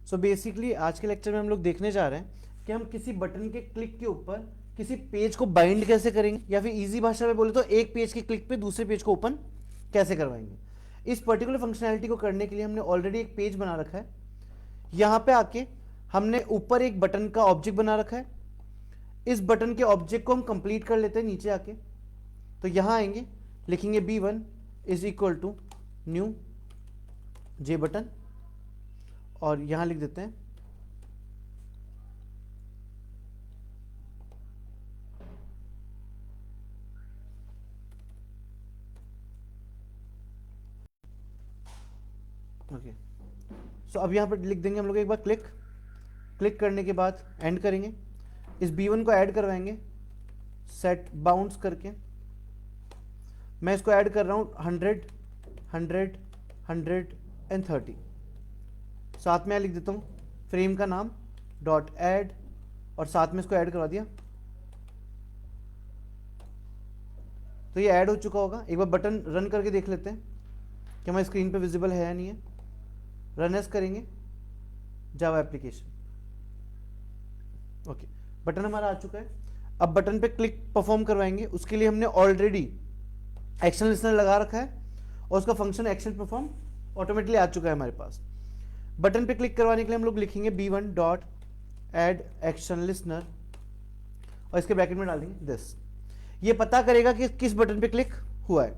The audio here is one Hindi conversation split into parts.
सो बेसिकली आज के लेक्चर में हम लोग देखने जा रहे हैं कि हम किसी बटन के क्लिक के ऊपर किसी पेज को बाइंड कैसे करेंगे, या फिर इजी भाषा में बोले तो एक पेज के क्लिक पे दूसरे पेज को ओपन कैसे करवाएंगे। इस पर्टिकुलर फंक्शनैलिटी को करने के लिए हमने ऑलरेडी एक पेज बना रखा है। यहां पे आके हमने ऊपर एक बटन का ऑब्जेक्ट बना रखा है। इस बटन के ऑब्जेक्ट को हम कंप्लीट कर लेते हैं नीचे आके। तो यहां आएंगे, लिखेंगे b1 is equal to new J button, और यहां लिख देते हैं ओके। सो अब यहां पर लिख देंगे हम लोग एक बार क्लिक करने के बाद एंड करेंगे। इस b1 को ऐड करवाएंगे सेट बाउंस करके। मैं इसको ऐड कर रहा हूं 100 100 100 एंड 30। साथ में लिख देता हूं फ्रेम का नाम डॉट ऐड, और साथ में इसको ऐड करवा दिया। तो ये ऐड हो चुका होगा। एक बार बटन रन करके देख लेते हैं कि हमारी स्क्रीन पे विजिबल है या नहीं है। रन एस करेंगे जावा एप्लीकेशन। ओके, बटन हमारा आ चुका है। अब बटन पे क्लिक परफॉर्म करवाएंगे। उसके लिए हमने ऑलरेडी एक्शन लिस्नर लगा रखा है और उसका फंक्शन एक्शन परफॉर्म ऑटोमेटिकली आ चुका है हमारे पास। बटन पे क्लिक करवाने के लिए हम लोग लिखेंगे b1 dot add action listener, और इसके ब्रैकेट में डाल देंगे दिस। ये पता करेगा कि किस बटन पे क्लिक हुआ है।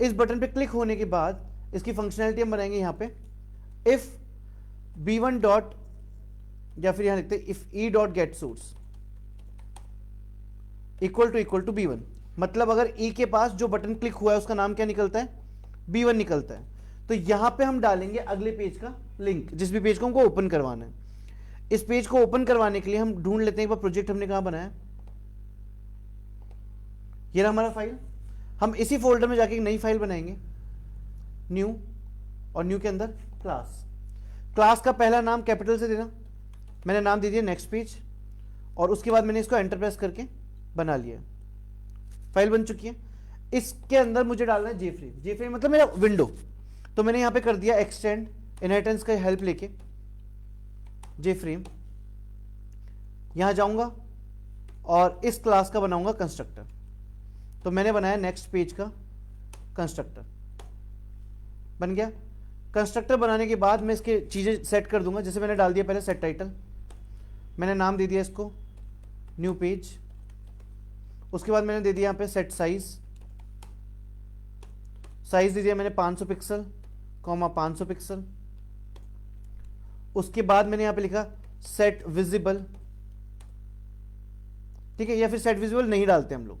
इस बटन पे क्लिक होने के बाद इसकी फंक्शनैलिटी हम बनाएंगे यहां पे इफ b1 डॉट, या फिर यहां लिखते हैं if e dot get source equal to b1। मतलब अगर e के पास जो बटन क्लिक हुआ है उसका नाम क्या निकलता है, b1 निकलता है। तो यहां पे हम डालेंगे अगले पेज का लिंक, जिस भी पेज को हमको ओपन करवाना है। इस पेज को ओपन करवाने के लिए हम ढूंढ लेते हैं एक बार प्रोजेक्ट हमने कहां बनाया। ये रहा हमारा फाइल। हम इसी फोल्डर में जाके एक नई फाइल बनाएंगे न्यू, और न्यू के अंदर क्लास का पहला नाम कैपिटल से देना। मैंने नाम दे दिया नेक्स्ट पेज, और उसके बाद मैंने इसको एंटर प्रेस करके बना लिया। फाइल बन चुकी है। इसके अंदर मुझे डालना है जेफ्रेम मतलब मेरा विंडो। तो मैंने यहां पे कर दिया एक्सटेंड इनहेरिटेंस का हेल्प लेके जेफ्रेम। यहां जाऊंगा और इस क्लास का बनाऊंगा कंस्ट्रक्टर। तो मैंने बनाया नेक्स्ट पेज का कंस्ट्रक्टर, बन गया। कंस्ट्रक्टर बनाने के बाद मैं इसके चीजें सेट कर दूंगा। जैसे मैंने डाल दिया पहले सेट टाइटल, मैंने नाम दे दिया इसको न्यू पेज। उसके बाद मैंने दे दिया यहां पे सेट साइज दे दिया मैंने 500 पिक्सल, 500 पिक्सल। उसके बाद मैंने यहां पे लिखा सेट विजिबल, ठीक है, या फिर सेट विजिबल नहीं डालते हम लोग,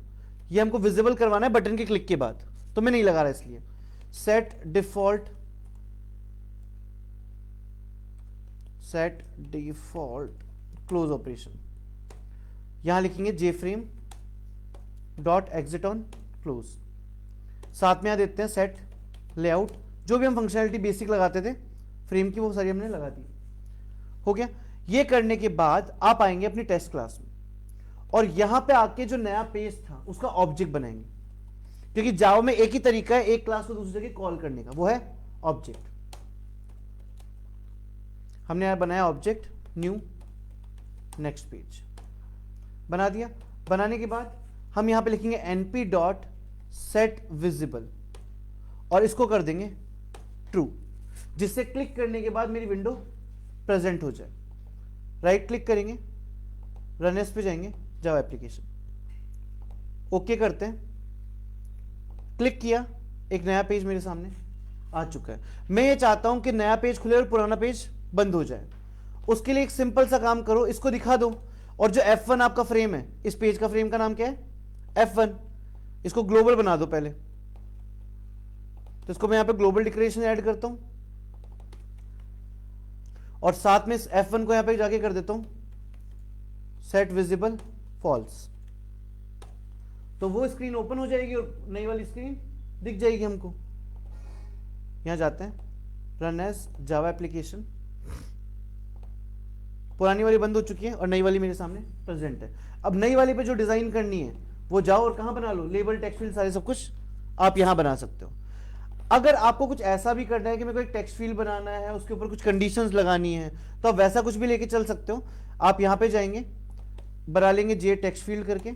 ये हमको विजिबल करवाना है बटन के क्लिक के बाद, तो मैं नहीं लगा रहा इसलिए। Set default close operation. यहां लिखेंगे जेफ्रेम डॉट एग्जिट ऑन क्लोज। साथ में यहां देते हैं सेट लेआउट। जो भी हम फंक्शनैलिटी बेसिक लगाते थे फ्रेम की, वो सारी हमने लगा दी। हो गया। ये करने के बाद आप आएंगे अपनी टेस्ट क्लास में, और यहां पे आके जो नया पेज था उसका ऑब्जेक्ट बनाएंगे। क्योंकि जावा में एक ही तरीका है एक क्लास को दूसरी जगह कॉल करने का, वो है ऑब्जेक्ट। हमने यहां बनाया ऑब्जेक्ट न्यू नेक्स्ट पेज, बना दिया। बनाने के बाद हम यहां पे लिखेंगे np डॉट सेट विजिबल, और इसको कर देंगे ट्रू, जिससे क्लिक करने के बाद मेरी विंडो प्रेजेंट हो जाए। राइट क्लिक करेंगे, रन एस पे जाएंगे जावा एप्लीकेशन, ओके करते हैं। क्लिक किया, एक नया पेज मेरे सामने आ चुका है। मैं ये चाहता हूं कि नया पेज खुले और पुराना पेज बंद हो जाए। उसके लिए एक सिंपल सा काम करो, इसको दिखा दो, और जो F1 आपका फ्रेम है, इस पेज का फ्रेम का नाम क्या है, F1। इसको ग्लोबल बना दो पहले। तो इसको मैं यहां पे ग्लोबल डिक्लेरेशन ऐड करता हूं, और साथ में इस F1 को यहां पे जाके कर देता हूं सेट विजिबल फॉल्स। तो वो स्क्रीन ओपन हो जाएगी और नई वाली स्क्रीन दिख जाएगी हमको। यहां जाते हैं, रन एज जावा एप्लीकेशन। पुरानी वाली बंद हो चुकी है और नई वाली मेरे सामने प्रेजेंट है। अब नई वाली पे जो डिजाइन करनी है वो जाओ और कहां बना लो, लेबल टेक्स्ट फील्ड सारे सब कुछ आप यहां बना सकते हो। अगर आपको कुछ ऐसा भी करना है कि मेरे को एक टेक्स्ट फील्ड बनाना है, उसके ऊपर कुछ कंडीशंस लगानी है, तो आप वैसा कुछ भी लेके चल सकते हो। आप यहां पे जाएंगे, बना लेंगे जे टेक्स्ट फील्ड करके,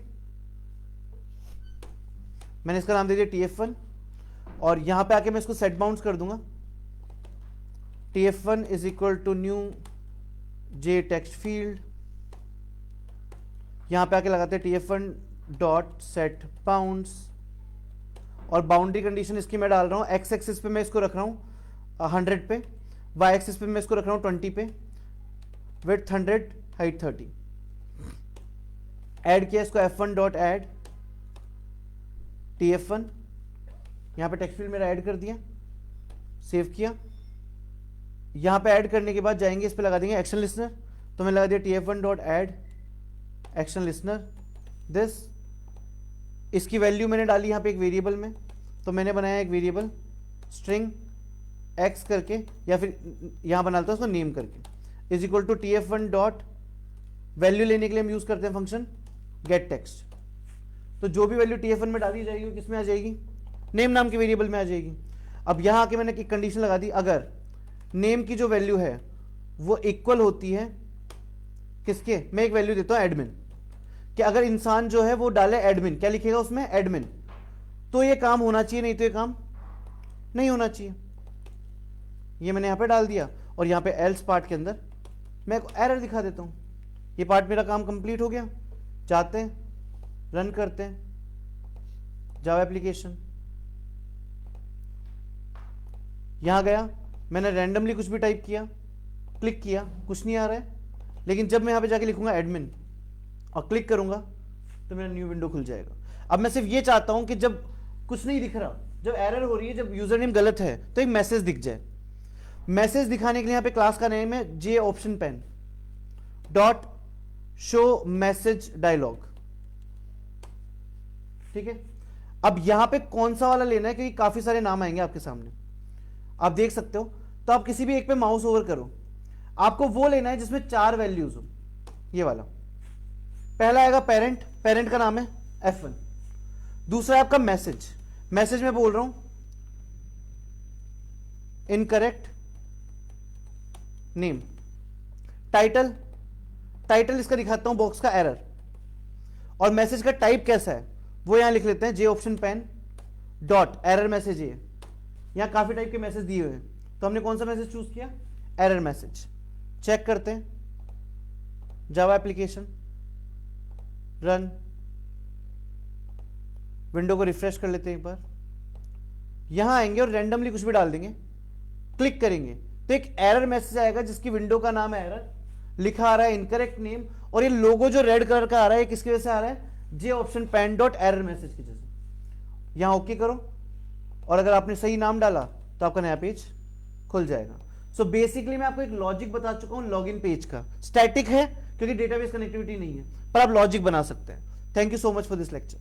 मैंने इसका नाम दे दिया TF1, और यहां पे आके मैं इसको सेट बाउंड्स कर दूंगा, TF1 is equal to new J text field. यहां पे आके लगाते हैं TF1 डॉट सेट बाउंड्स, और बाउंड्री कंडीशन इसकी मैं डाल रहा हूं, एक्स एक्सिस पे मैं इसको रख रहा हूं 100 पे, वाई एक्सिस पे मैं इसको रख रहा हूं 20 पे, विड्थ 100, हाइट 30। ऐड किया इसको F1 डॉट ऐड TF1, यहां पे टेक्स्ट फील्ड मेरा ऐड कर दिया, सेव किया। यहां पे ऐड करने के बाद जाएंगे, इस पे लगा देंगे एक्शन लिसनर, तो मैंने लगा दिया TF1 dot add action listener this. इसकी वैल्यू मैंने डाली यहां पे एक वेरिएबल में, तो मैंने बनाया एक वेरिएबल स्ट्रिंग एक्स करके, या फिर यहां बना लेता हूं उसको नेम करके, is equal to TF1 dot value लेने के लिए हम यूज करते हैं फंक्शन गेट टेक्स्ट। तो जो भी वैल्यू TF1 में डाली जाएगी वो किस में आ जाएगी, नेम नाम के वेरिएबल में आ जाएगी। अब यहां आके मैंने एक कंडीशन लगा दी, अगर नेम की जो वैल्यू है वो इक्वल होती है किसके, मैं एक वैल्यू देता हूं एडमिन, कि अगर इंसान जो है वो डाले एडमिन, क्या लिखेगा उसमें एडमिन, तो ये काम होना चाहिए, नहीं तो ये काम नहीं होना चाहिए। ये मैंने यहां पे डाल दिया, और यहां पे एल्स पार्ट के अंदर मैं एक एरर दिखा देता हूं। ये पार्ट मेरा काम कंप्लीट हो गया, जाते हैं रन करते हैं जावा एप्लीकेशन, यहां गया, मैंने रैंडमली कुछ भी टाइप किया, क्लिक किया, कुछ नहीं आ रहा है, लेकिन जब मैं यहां पे जाके लिखूंगा एडमिन और क्लिक करूंगा तो मेरा न्यू विंडो खुल जाएगा। अब मैं सिर्फ ये चाहता हूं कि जब कुछ नहीं दिख रहा, जब एरर हो रही है, जब यूजर नेम गलत है, तो एक मैसेज दिख जाए। मैसेज दिखाने के लिए यहां पे क्लास का नेम है J option pane dot show message dialog, ठीक है। अब यहां पे कौन सा वाला लेना है, क्योंकि काफी सारे नाम आएंगे आपके सामने, आप देख सकते हो, तो आप किसी भी एक पे माउस ओवर करो, आपको वो लेना है जिसमें 4 वैल्यूज हो। ये वाला पहला आएगा पेरेंट, पेरेंट का नाम है F1। दूसरा है आपका मैसेज, मैसेज में बोल रहा हूं इनकरेक्ट नेम। टाइटल, टाइटल इसका दिखाता हूं बॉक्स का एरर, और मैसेज का टाइप कैसा है वो यहां लिख लेते हैं J option pane dot error message. ये यहां काफी टाइप के मैसेज दिए हुए हैं, तो हमने कौन सा मैसेज चूज किया, एरर मैसेज। चेक करते हैं जावा एप्लीकेशन, रन, विंडो को रिफ्रेश कर लेते हैं एक बार, यहां आएंगे और रैंडमली कुछ भी डाल देंगे, क्लिक करेंगे तो एक एरर मैसेज आएगा जिसकी विंडो का नाम है एरर, लिखा आ रहा है इनकरेक्ट नेम, और ये लोगो जो रेड कलर का आ रहा है किसकी वजह से आ रहा है, J option pane dot error message की वजह से। यहां ओके करो, और अगर आपने सही नाम डाला तो आपका नया पेज खुल जाएगा। सो बेसिकली मैं आपको एक लॉजिक बता चुका हूं लॉगिन पेज का, स्टैटिक है क्योंकि डेटाबेस कनेक्टिविटी नहीं है, पर आप लॉजिक बना सकते हैं। Thank you so much for this lecture.